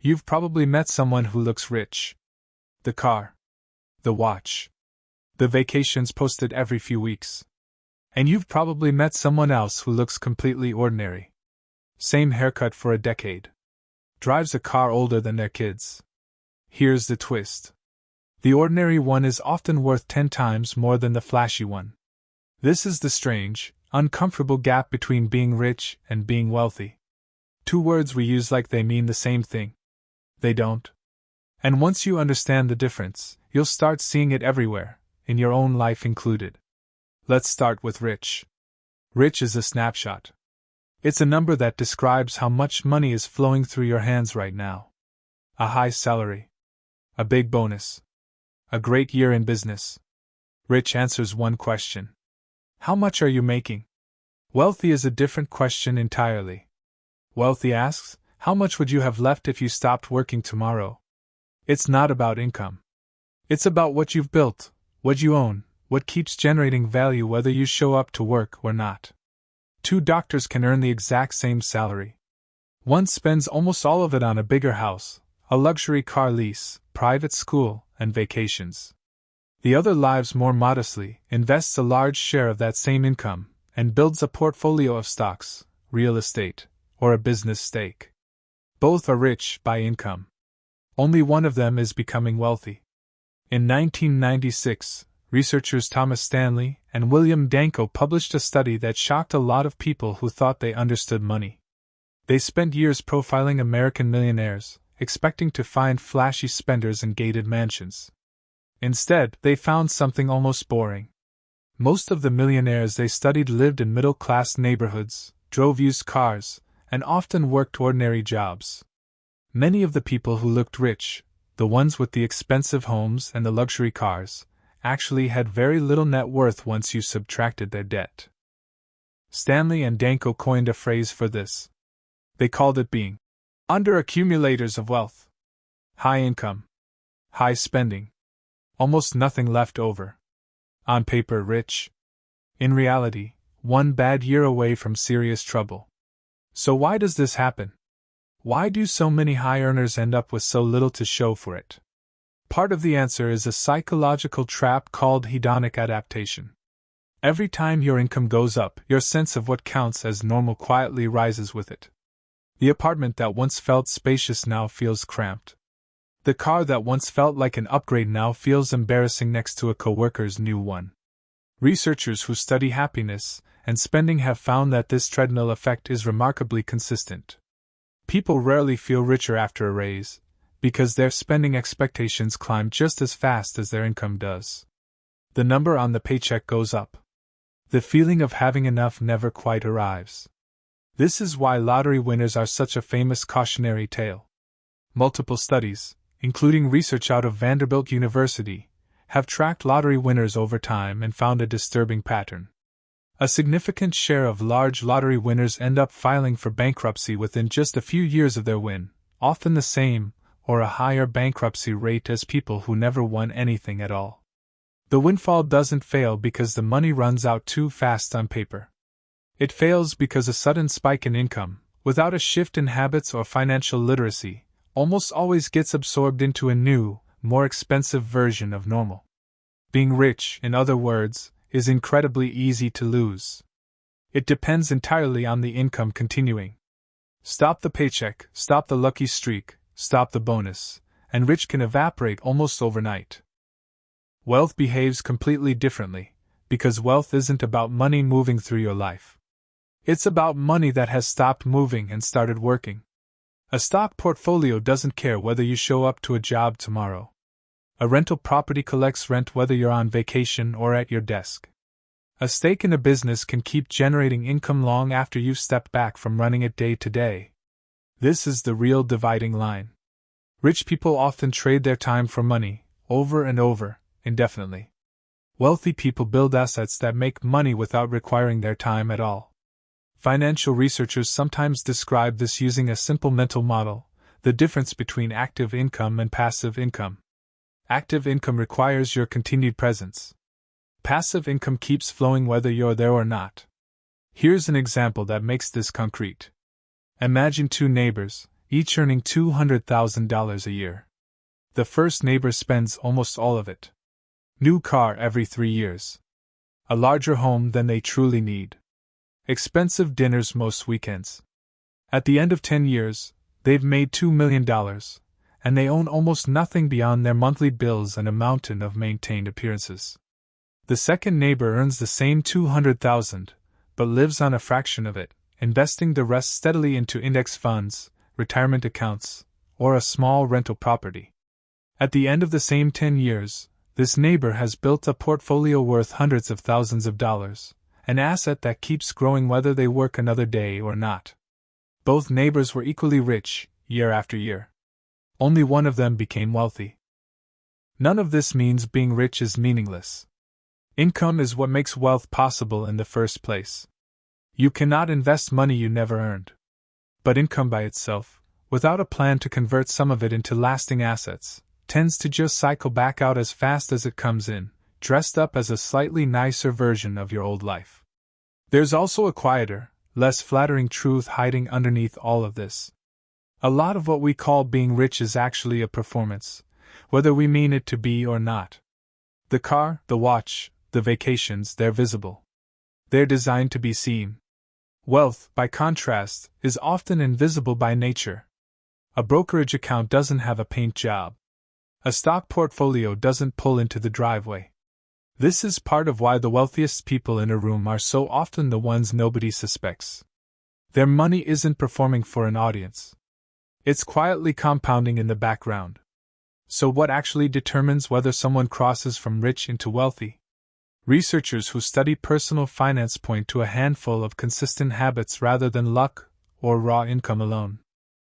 You've probably met someone who looks rich. The car, the watch, the vacations posted every few weeks. And you've probably met someone else who looks completely ordinary. Same haircut for a decade. Drives a car older than their kids. Here's the twist. The ordinary one is often worth 10 times more than the flashy one. This is the strange, uncomfortable gap between being rich and being wealthy. Two words we use like they mean the same thing. They don't. And once you understand the difference, you'll start seeing it everywhere, in your own life included. Let's start with rich. Rich is a snapshot. It's a number that describes how much money is flowing through your hands right now. A high salary. A big bonus. A great year in business. Rich answers one question. How much are you making? Wealthy is a different question entirely. Wealthy asks, how much would you have left if you stopped working tomorrow? It's not about income. It's about what you've built, what you own, what keeps generating value whether you show up to work or not. Two doctors can earn the exact same salary. One spends almost all of it on a bigger house, a luxury car lease, private school, and vacations. The other lives more modestly, invests a large share of that same income, and builds a portfolio of stocks, real estate, or a business stake. Both are rich by income. Only one of them is becoming wealthy. In 1996, researchers Thomas Stanley and William Danko published a study that shocked a lot of people who thought they understood money. They spent years profiling American millionaires, expecting to find flashy spenders in gated mansions. Instead, they found something almost boring. Most of the millionaires they studied lived in middle-class neighborhoods, drove used cars, and often worked ordinary jobs. Many of the people who looked rich, the ones with the expensive homes and the luxury cars, actually had very little net worth once you subtracted their debt. Stanley and Danko coined a phrase for this. They called it being under-accumulators of wealth. High income. High spending. Almost nothing left over. On paper, rich. In reality, one bad year away from serious trouble. So why does this happen? Why do so many high earners end up with so little to show for it? Part of the answer is a psychological trap called hedonic adaptation. Every time your income goes up, your sense of what counts as normal quietly rises with it. The apartment that once felt spacious now feels cramped. The car that once felt like an upgrade now feels embarrassing next to a coworker's new one. Researchers who study happiness and spending have found that this treadmill effect is remarkably consistent. People rarely feel richer after a raise, because their spending expectations climb just as fast as their income does. The number on the paycheck goes up. The feeling of having enough never quite arrives. This is why lottery winners are such a famous cautionary tale. Multiple studies, including research out of Vanderbilt University, have tracked lottery winners over time and found a disturbing pattern. A significant share of large lottery winners end up filing for bankruptcy within just a few years of their win, often the same, or a higher bankruptcy rate as people who never won anything at all. The windfall doesn't fail because the money runs out too fast on paper. It fails because a sudden spike in income, without a shift in habits or financial literacy, almost always gets absorbed into a new, more expensive version of normal. Being rich, in other words, is incredibly easy to lose. It depends entirely on the income continuing. Stop the paycheck, stop the lucky streak, stop the bonus, and rich can evaporate almost overnight. Wealth behaves completely differently, because wealth isn't about money moving through your life. It's about money that has stopped moving and started working. A stock portfolio doesn't care whether you show up to a job tomorrow. A rental property collects rent whether you're on vacation or at your desk. A stake in a business can keep generating income long after you've stepped back from running it day to day. This is the real dividing line. Rich people often trade their time for money, over and over, indefinitely. Wealthy people build assets that make money without requiring their time at all. Financial researchers sometimes describe this using a simple mental model, the difference between active income and passive income. Active income requires your continued presence. Passive income keeps flowing whether you're there or not. Here's an example that makes this concrete. Imagine two neighbors, each earning $200,000 a year. The first neighbor spends almost all of it. New car every 3 years. A larger home than they truly need. Expensive dinners most weekends. At the end of 10 years, they've made $2 million, and they own almost nothing beyond their monthly bills and a mountain of maintained appearances. The second neighbor earns the same $200,000, but lives on a fraction of it, investing the rest steadily into index funds, retirement accounts, or a small rental property. At the end of the same 10 years, this neighbor has built a portfolio worth hundreds of thousands of dollars, an asset that keeps growing whether they work another day or not. Both neighbors were equally rich, year after year. Only one of them became wealthy. None of this means being rich is meaningless. Income is what makes wealth possible in the first place. You cannot invest money you never earned. But income by itself, without a plan to convert some of it into lasting assets, tends to just cycle back out as fast as it comes in, dressed up as a slightly nicer version of your old life. There's also a quieter, less flattering truth hiding underneath all of this. A lot of what we call being rich is actually a performance, whether we mean it to be or not. The car, the watch, the vacations, they're visible. They're designed to be seen. Wealth, by contrast, is often invisible by nature. A brokerage account doesn't have a paint job. A stock portfolio doesn't pull into the driveway. This is part of why the wealthiest people in a room are so often the ones nobody suspects. Their money isn't performing for an audience. It's quietly compounding in the background. So what actually determines whether someone crosses from rich into wealthy? Researchers who study personal finance point to a handful of consistent habits rather than luck or raw income alone.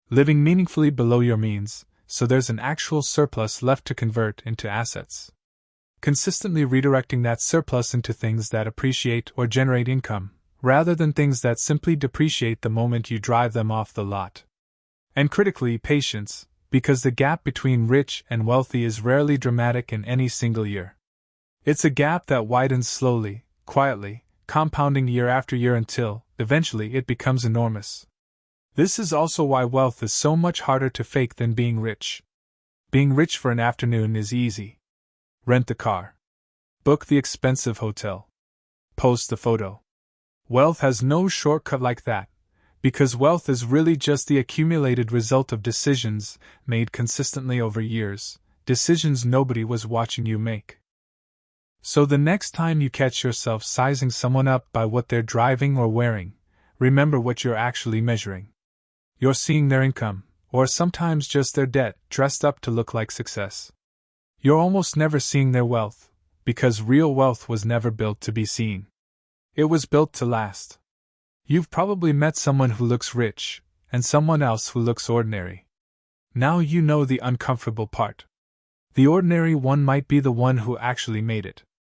Living meaningfully below your means, so there's an actual surplus left to convert into assets. Consistently redirecting that surplus into things that appreciate or generate income, rather than things that simply depreciate the moment you drive them off the lot. And critically, patience, because the gap between rich and wealthy is rarely dramatic in any single year. It's a gap that widens slowly, quietly, compounding year after year until, eventually, it becomes enormous. This is also why wealth is so much harder to fake than being rich. Being rich for an afternoon is easy. Rent the car. Book the expensive hotel. Post the photo. Wealth has no shortcut like that, because wealth is really just the accumulated result of decisions made consistently over years, decisions nobody was watching you make. So the next time you catch yourself sizing someone up by what they're driving or wearing, remember what you're actually measuring. You're seeing their income, or sometimes just their debt, dressed up to look like success. You're almost never seeing their wealth, because real wealth was never built to be seen. It was built to last. You've probably met someone who looks rich, and someone else who looks ordinary. Now you know the uncomfortable part. The ordinary one might be the one who actually made it.